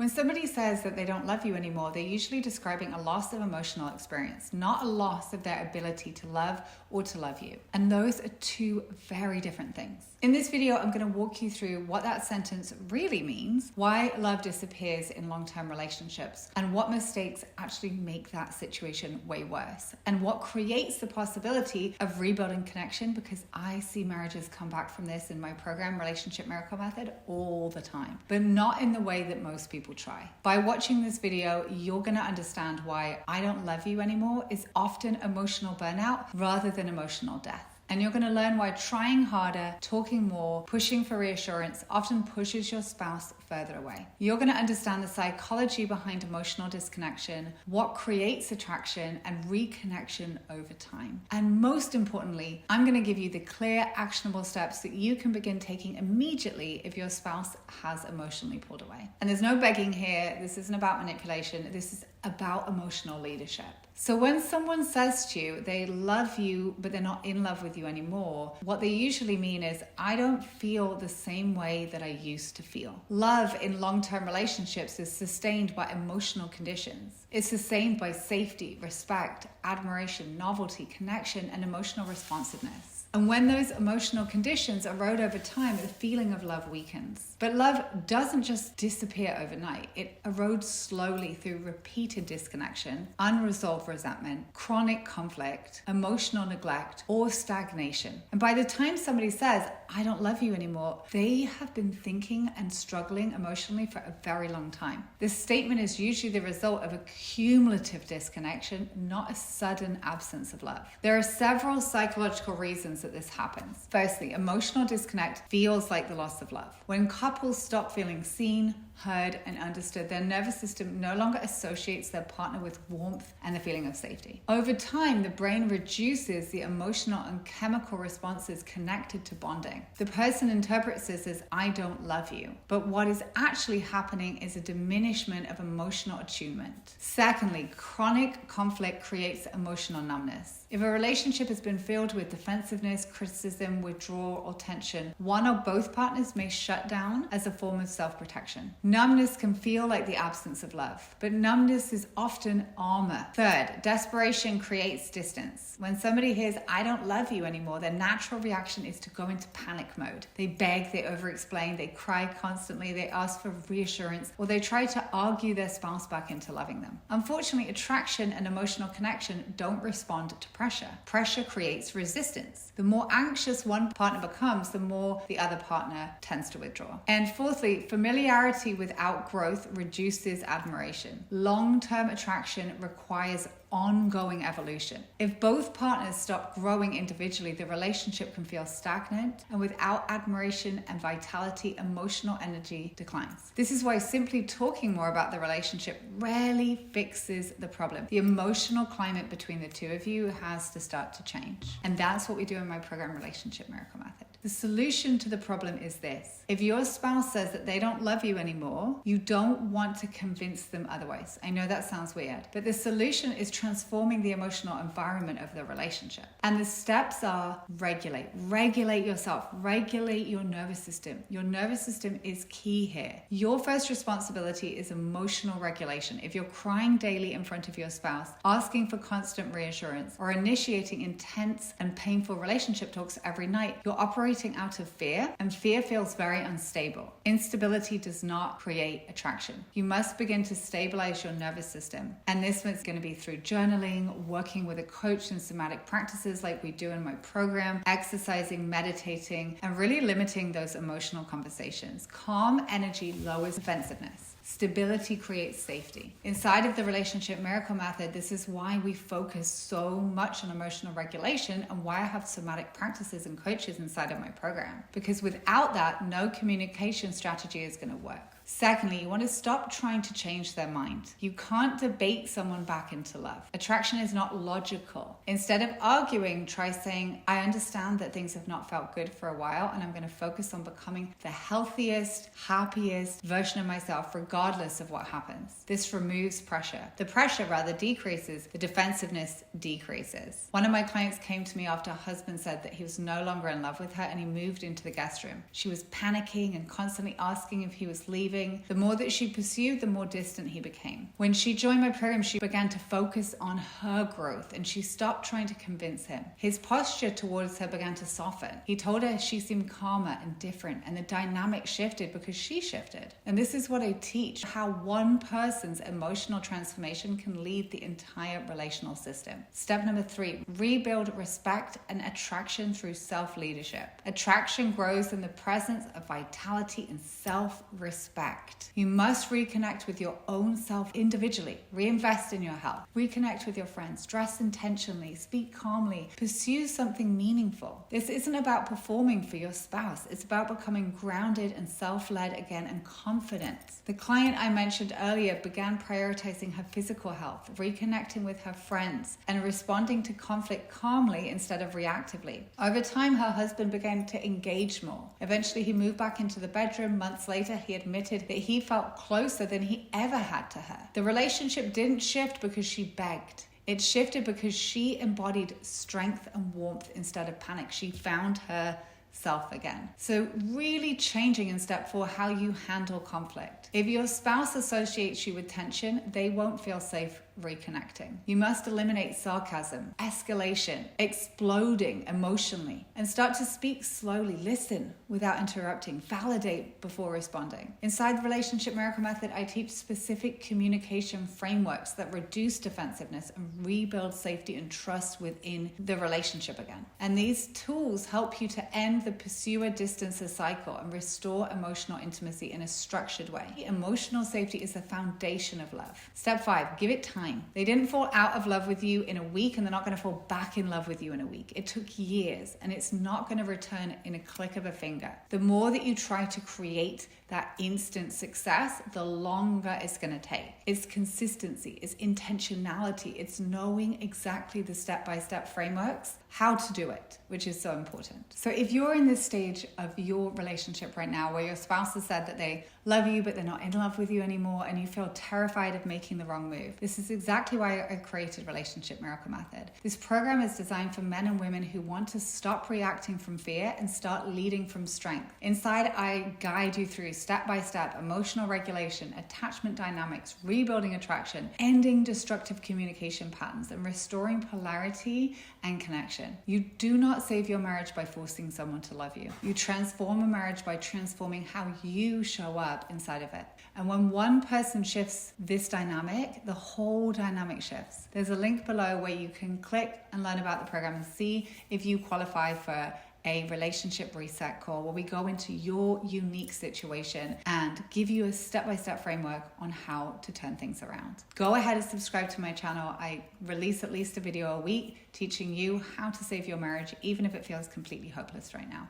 When somebody says that they don't love you anymore, they're usually describing a loss of emotional experience, not a loss of their ability to love or to love you. And those are two very different things. In this video, I'm going to walk you through what that sentence really means, why love disappears in long-term relationships, and what mistakes actually make that situation way worse, and what creates the possibility of rebuilding connection, because I see marriages come back from this in my program, Relationship Miracle Method, all the time, but not in the way that most people try. By watching this video, you're going to understand why I don't love you anymore is often emotional burnout rather than emotional death. And you're going to learn why trying harder, talking more, pushing for reassurance often pushes your spouse further away. You're going to understand the psychology behind emotional disconnection, what creates attraction and reconnection over time. And most importantly, I'm going to give you the clear, actionable steps that you can begin taking immediately if your spouse has emotionally pulled away. And there's no begging here. This isn't about manipulation. This is about emotional leadership. So when someone says to you, they love you, but they're not in love with you anymore, what they usually mean is, I don't feel the same way that I used to feel. Love in long-term relationships is sustained by emotional conditions. It's sustained by safety, respect, admiration, novelty, connection, and emotional responsiveness. And when those emotional conditions erode over time, the feeling of love weakens. But love doesn't just disappear overnight. It erodes slowly through repeated disconnection, unresolved resentment, chronic conflict, emotional neglect, or stagnation. And by the time somebody says, I don't love you anymore, they have been thinking and struggling emotionally for a very long time. This statement is usually the result of a cumulative disconnection, not a sudden absence of love. There are several psychological reasons that this happens. Firstly, emotional disconnect feels like the loss of love. When couples stop feeling seen, heard, and understood, their nervous system no longer associates their partner with warmth and the feeling of safety. Over time, the brain reduces the emotional and chemical responses connected to bonding. The person interprets this as, I don't love you. But what is actually happening is a diminishment of emotional attunement. Secondly, chronic conflict creates emotional numbness. If a relationship has been filled with defensiveness, criticism, withdrawal, or tension, one or both partners may shut down as a form of self-protection. Numbness can feel like the absence of love, but numbness is often armor. Third, desperation creates distance. When somebody hears, I don't love you anymore, their natural reaction is to go into panic mode. They beg, they over-explain, they cry constantly, they ask for reassurance, or they try to argue their spouse back into loving them. Unfortunately, attraction and emotional connection don't respond to pressure. Pressure creates resistance. The more anxious one partner becomes, the more the other partner tends to withdraw. And fourthly, familiarity without growth reduces admiration. Long-term attraction requires ongoing evolution. If both partners stop growing individually, the relationship can feel stagnant, and without admiration and vitality, emotional energy declines. This is why simply talking more about the relationship rarely fixes the problem. The emotional climate between the two of you has to start to change. And that's what we do in my program, Relationship Miracle Method. The solution to the problem is this. If your spouse says that they don't love you anymore, you don't want to convince them otherwise. I know that sounds weird, but the solution is transforming the emotional environment of the relationship. And the steps are regulate. Regulate yourself. Regulate your nervous system. Your nervous system is key here. Your first responsibility is emotional regulation. If you're crying daily in front of your spouse, asking for constant reassurance, or initiating intense and painful relationship talks every night, you're operating out of fear, and fear feels very unstable. Instability does not create attraction. You must begin to stabilize your nervous system. And this one's going to be through journaling, working with a coach and somatic practices like we do in my program, exercising, meditating, and really limiting those emotional conversations. Calm energy lowers defensiveness. Stability creates safety. Inside of the Relationship Miracle Method, this is why we focus so much on emotional regulation and why I have somatic practices and coaches inside of my program. Because without that, no communication strategy is going to work. Secondly, you want to stop trying to change their mind. You can't debate someone back into love. Attraction is not logical. Instead of arguing, try saying, I understand that things have not felt good for a while, and I'm going to focus on becoming the healthiest, happiest version of myself, regardless of what happens. This removes pressure. The pressure rather decreases, the defensiveness decreases. One of my clients came to me after her husband said that he was no longer in love with her and he moved into the guest room. She was panicking and constantly asking if he was leaving. achieving. The more that she pursued, the more distant he became. When she joined my program, she began to focus on her growth and she stopped trying to convince him. His posture towards her began to soften. He told her she seemed calmer and different, and the dynamic shifted because she shifted. And this is what I teach, how one person's emotional transformation can lead the entire relational system. Step number 3, rebuild respect and attraction through self-leadership. Attraction grows in the presence of vitality and self-respect. You must reconnect with your own self individually. Reinvest in your health. Reconnect with your friends. Dress intentionally. Speak calmly. Pursue something meaningful. This isn't about performing for your spouse. It's about becoming grounded and self-led again and confident. The client I mentioned earlier began prioritizing her physical health, reconnecting with her friends, and responding to conflict calmly instead of reactively. Over time, her husband began to engage more. Eventually, he moved back into the bedroom. Months later, he admitted that he felt closer than he ever had to her. The relationship didn't shift because she begged. It shifted because she embodied strength and warmth instead of panic. She found herself again. So really changing in step 4 how you handle conflict. If your spouse associates you with tension, they won't feel safe reconnecting. You must eliminate sarcasm, escalation, exploding emotionally, and start to speak slowly. Listen without interrupting. Validate before responding. Inside the Relationship Miracle Method, I teach specific communication frameworks that reduce defensiveness and rebuild safety and trust within the relationship again. And these tools help you to end the pursuer-distancer cycle and restore emotional intimacy in a structured way. Emotional safety is the foundation of love. Step 5, give it time. They didn't fall out of love with you in a week, and they're not going to fall back in love with you in a week. It took years, and it's not going to return in a click of a finger. The more that you try to create that instant success, the longer it's going to take. It's consistency, it's intentionality, it's knowing exactly the step-by-step frameworks, how to do it, which is so important. So if you're in this stage of your relationship right now where your spouse has said that they love you but they're not in love with you anymore and you feel terrified of making the wrong move, this is exactly why I created Relationship Miracle Method. This program is designed for men and women who want to stop reacting from fear and start leading from strength. Inside, I guide you through step-by-step emotional regulation, attachment dynamics, rebuilding attraction, ending destructive communication patterns, and restoring polarity and connection. You do not save your marriage by forcing someone to love you. You transform a marriage by transforming how you show up inside of it. And when one person shifts this dynamic, the whole dynamic shifts. There's a link below where you can click and learn about the program and see if you qualify for a relationship reset call where we go into your unique situation and give you a step-by-step framework on how to turn things around. Go ahead and subscribe to my channel. I release at least a video a week teaching you how to save your marriage, even if it feels completely hopeless right now.